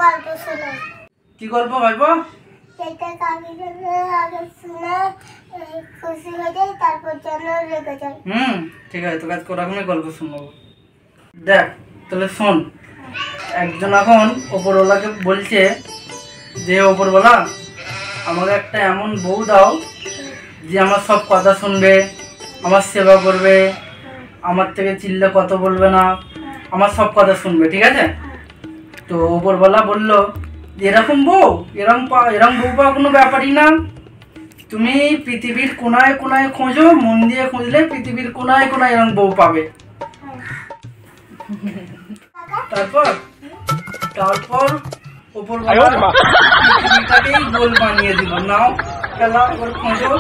গল্প শোনো। কি গল্প ভাইপো? এটা কাগজে আগে শুনে খুশি হয়ে যায়, তারপর যেন রেগে যায়। ঠিক আছে, তোকে আজকে ওরকমই গল্প শোনাবো। দেখ তাহলে শোন। একজন এখন ওপরওয়ালাকে বলছে যে, ওপরওয়ালা আমাকে একটা এমন বউ দাও যে আমার সব কথা শুনবে, আমার সেবা করবে, আমার থেকে চিল্লে কথা বলবে না, আমার সব কথা শুনবে, ঠিক আছে? তো ওপরওয়ালা বলল, এরকম বউ, এরকম বউ পাওয়া কোনো ব্যাপারই না। তুমি পৃথিবীর কোনায় কোনায় খোঁজো, মন দিয়ে খুঁজলে পৃথিবীর কোনায় কোনায় এরকম বউ পাবে। তারপর ওপরওয়ালা পৃথিবীটাকেই গোল বানিয়ে দিল। নাও খেলা, এবার খোঁজো।